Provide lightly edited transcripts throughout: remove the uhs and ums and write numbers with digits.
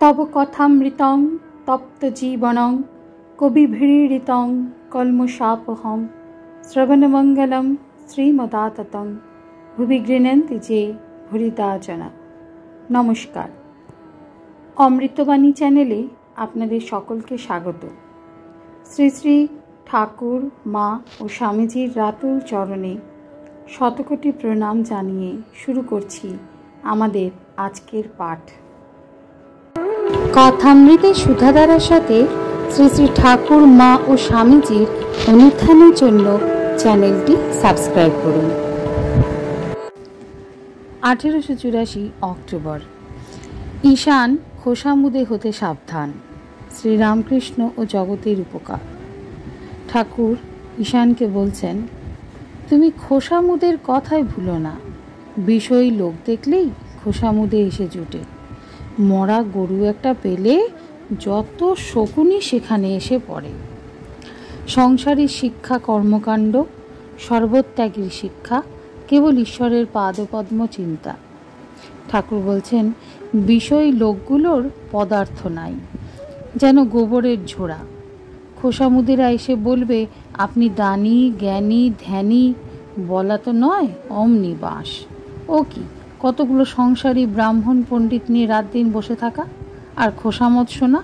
তব কথামৃতং তপ্তজীবনং কবিভিড়িতং কলমশাপহং শ্রবণমঙ্গলম শ্রীমদাততং ভুবি গৃণন্তি যে ভুরিদা জনা। নমস্কার, অমৃতবাণী চ্যানেলে আপনাদের সকলকে স্বাগত। শ্রী শ্রী ঠাকুর, মা ও স্বামীজির রাতুল চরণে শতকোটি প্রণাম জানিয়ে শুরু করছি আমাদের আজকের পাঠ। কথামৃতের সুধাধারার সাথে শ্রী শ্রী ঠাকুর, মা ও স্বামীজির অনুত্থানের জন্য চ্যানেলটি সাবস্ক্রাইব করুন। 1884 অক্টোবর। ঈশান খোসামুদে হতে সাবধান। শ্রীরামকৃষ্ণ ও জগতের উপকার। ঠাকুর ঈশানকে বলছেন, তুমি খোসামুদের কথাই ভুলো না। বিষয়ী লোক দেখলেই খোসামুদে এসে জুটে। মরা গরু একটা পেলে যত শকুনি সেখানে এসে পড়ে। সংসারী শিক্ষা কর্মকাণ্ড, সর্বত্যাগীর শিক্ষা, কেবল ঈশ্বরের পাদপদ্ম চিন্তা। ঠাকুর বলছেন, বিষয়ী লোকগুলোর পদার্থ নাই, যেন গোবরের ঝোড়া। খোসামুদেরা এসে বলবে আপনি দানি, জ্ঞানী, ধ্যানী, বলা তো নয় অমনি বাস। ও কি, কতগুলো সংসারী ব্রাহ্মণ পণ্ডিত নিয়ে রাত দিন বসে থাকা আর খোসামত শোনা।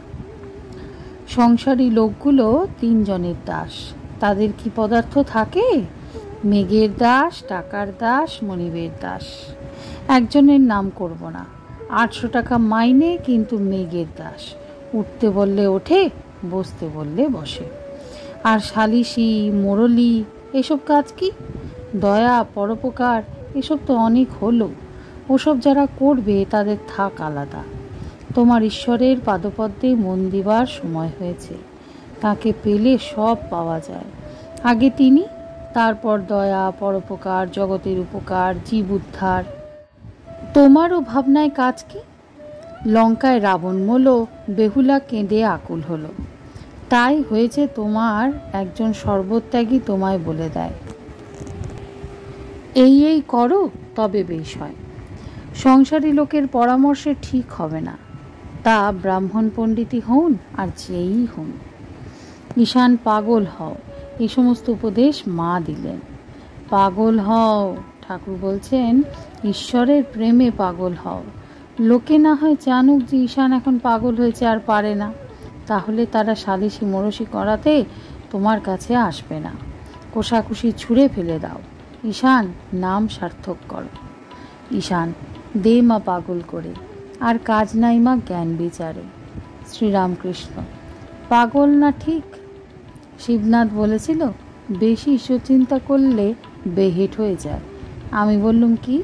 সংসারী লোকগুলো 3 জনের দাস। তাদের কি পদার্থ থাকে? মেঘের দাস, টাকার দাস, মনিবের দাস। একজনের নাম করব না, 800 টাকা মাইনে, কিন্তু মেঘের দাস। উঠতে বললে ওঠে, বসতে বললে বসে। আর সালিশি, মোরলি, এসব কাজ কি? দয়া, পরোপকার, এসব তো অনেক হলো। ওসব যারা করবে তাদের থাক আলাদা। তোমার ঈশ্বরের পাদপদ্মে মন দিবার সময় হয়েছে। তাকে পেলে সব পাওয়া যায়। আগে তিনি, তারপর দয়া, পরোপকার, জগতের উপকার, জীব উদ্ধার। তোমারও ভাবনায় কাজ কি? লঙ্কায় রাবণ মরল, বেহুলা কেঁদে আকুল হলো। তাই হয়েছে তোমার একজন সর্বত্যাগী তোমায় বলে দেয়, এই করো, তবে বেশ হয়। সংসারী লোকের পরামর্শে ঠিক হবে না, তা ব্রাহ্মণ পণ্ডিতই হন আর যেই হন। ঈশান পাগল হও, এই সমস্ত উপদেশ মা দিলেন। পাগল হও, ঠাকুর বলছেন, ঈশ্বরের প্রেমে পাগল হও। লোকে না হয় জানুক যে ঈশান এখন পাগল হয়েছে আর পারে না, তাহলে তারা সালিশি মোরসি করাতে তোমার কাছে আসবে না। কোষাকুষি ছুঁড়ে ফেলে দাও। ঈশান নাম সার্থক করো। ঈশান দে মা পাগল করে, আর কাজ নাই মা জ্ঞান বিচারে। শ্রীরামকৃষ্ণ পাগল না ঠিক। শিবনাথ বলেছিল, বেশি ঈশ্বর চিন্তা করলে বেহেট হয়ে যায়। আমি বললুম, কি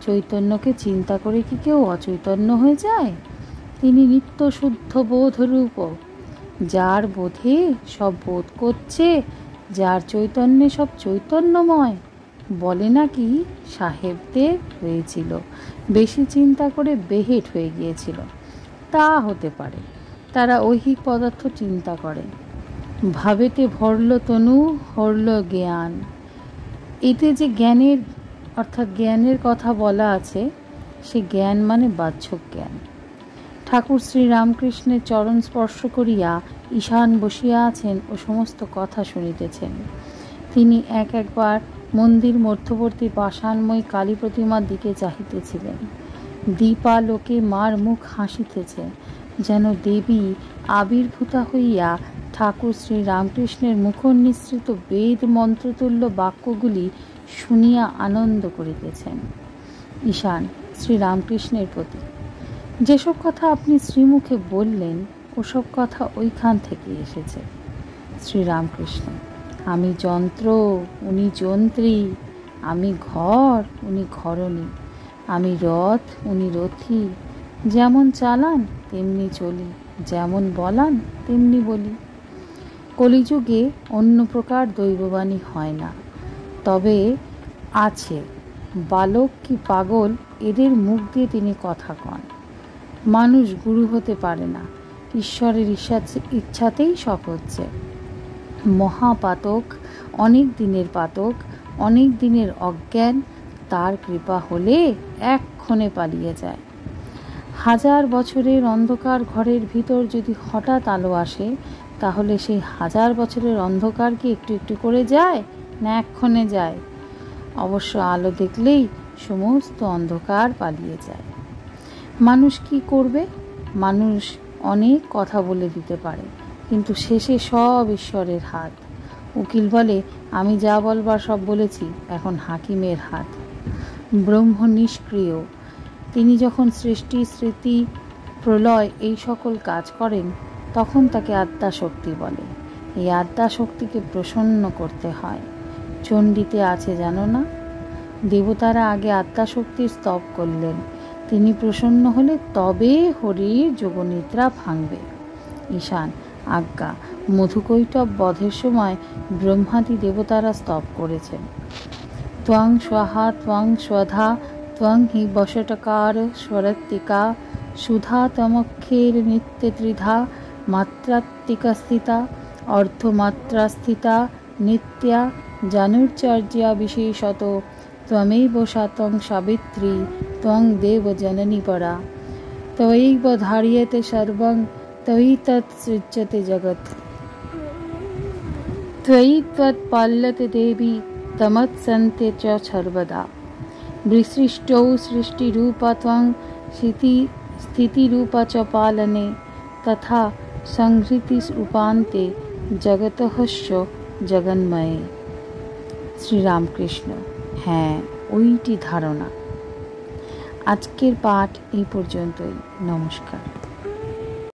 চৈতন্যকে চিন্তা করে কি কেউ অচৈতন্য হয়ে যায়? তিনি নিত্য শুদ্ধ বোধরূপ। যার বোধে সব বোধ করছে, যার চৈতন্যে সব চৈতন্যময়। বলে নাকি সাহেবদের হয়েছিল, বেশি চিন্তা করে বেহেট হয়ে গিয়েছিল। তা হতে পারে, তারা ঐহিক পদার্থ চিন্তা করে। ভাবেতে ভরল তনু, হরল জ্ঞান। এতে যে জ্ঞানের অর্থাৎ জ্ঞানের কথা বলা আছে, সে জ্ঞান মানে বাহ্যক জ্ঞান। ঠাকুর শ্রীরামকৃষ্ণের চরণ স্পর্শ করিয়া ঈশান বসিয়া আছেন ও সমস্ত কথা শুনিতেছেন। তিনি একবার মন্দির মধ্যবর্তী পাষাণময়ী কালী প্রতিমার দিকে চাহিতেছিলেন। দীপালোকে মার মুখ হাসিতেছে, যেন দেবী আবির্ভূতা হইয়া ঠাকুর শ্রীরামকৃষ্ণের মুখনিসৃত বেদ মন্ত্রতুল্য বাক্যগুলি শুনিয়া আনন্দ করিতেছেন। ঈশান শ্রীরামকৃষ্ণের প্রতি, যেসব কথা আপনি শ্রীমুখে বললেন, ওসব কথা ওইখান থেকে এসেছে। শ্রীরামকৃষ্ণ, আমি যন্ত্র, উনি যন্ত্রী। আমি ঘর, উনি ঘরণী। আমি রথ, উনি রথী। যেমন চালান তেমনি চলি, যেমন বলান তেমনি বলি। কলিযুগে অন্য প্রকার দৈববাণী হয় না, তবে আছে। বালক কি পাগল, এদের মুখ দিয়ে তিনি কথা কন। মানুষ গুরু হতে পারে না, ঈশ্বরের ইচ্ছাতেই সব হচ্ছে। মহাপাতক, অনেক দিনের পাতক, অনেক দিনের অজ্ঞান, তার কৃপা হলে এক্ষণে পালিয়ে যায়। হাজার বছরের অন্ধকার ঘরের ভিতর যদি হঠাৎ আলো আসে, তাহলে সেই হাজার বছরের অন্ধকার কি একটু একটু করে যায় না এক্ষণে যায়? অবশ্য আলো দেখলেই সমস্ত অন্ধকার পালিয়ে যায়। মানুষ কি করবে? মানুষ অনেক কথা বলে দিতে পারে, কিন্তু শেষে সব ঈশ্বরের হাত। উকিল বলে, আমি যা বলবার সব বলেছি, এখন হাকিমের হাত। ব্রহ্ম নিষ্ক্রিয়। তিনি যখন সৃষ্টি, স্মৃতি, প্রলয় এই সকল কাজ করেন, তখন তাকে আত্মাশক্তি বলে। এই আত্মাশক্তিকে প্রসন্ন করতে হয়। চণ্ডীতে আছে জানো না? দেবতারা আগে আত্মাশক্তির স্তব করলেন, তিনি প্রসন্ন হলে তবে হরির যোগনিদ্রা ভাঙবে। ঈশান, আজ্ঞা। মধুকৈটব বধের সময় ব্রহ্মাদি দেবতারা স্তব করেছেন। ত্বং স্বাহা ত্বং স্বধা ত্বং হি বশটকার স্বরত্বিকা সুধা তমক্ষের নিত্য ত্রিধা মাত্রাত্মিকা স্থিতা অর্ধমাত্রা স্থিতা নিত্যা জানুর্চর্যা বিশেষত ত্বমেব সাতং সাবিত্রী ত্বং দেব জননী পরা তৈব ধার্যতে সর্বং তৈ তৎ সৃজ্যতে জগৎ त्वयि त्वत्पाल्यते देवी तमत्सन्ते च सर्वदा विसृष्टौ सृष्टिरूपा त्वं स्थितिरूपा च पालने तथा संहृतिरूपान्ते जगतःस्य जगन्मये। শ্রীরামকৃষ্ণ। হ্যাঁ, ওইটি ধারণা। আজকের পাঠ এই পর্যন্তই। নমস্কার।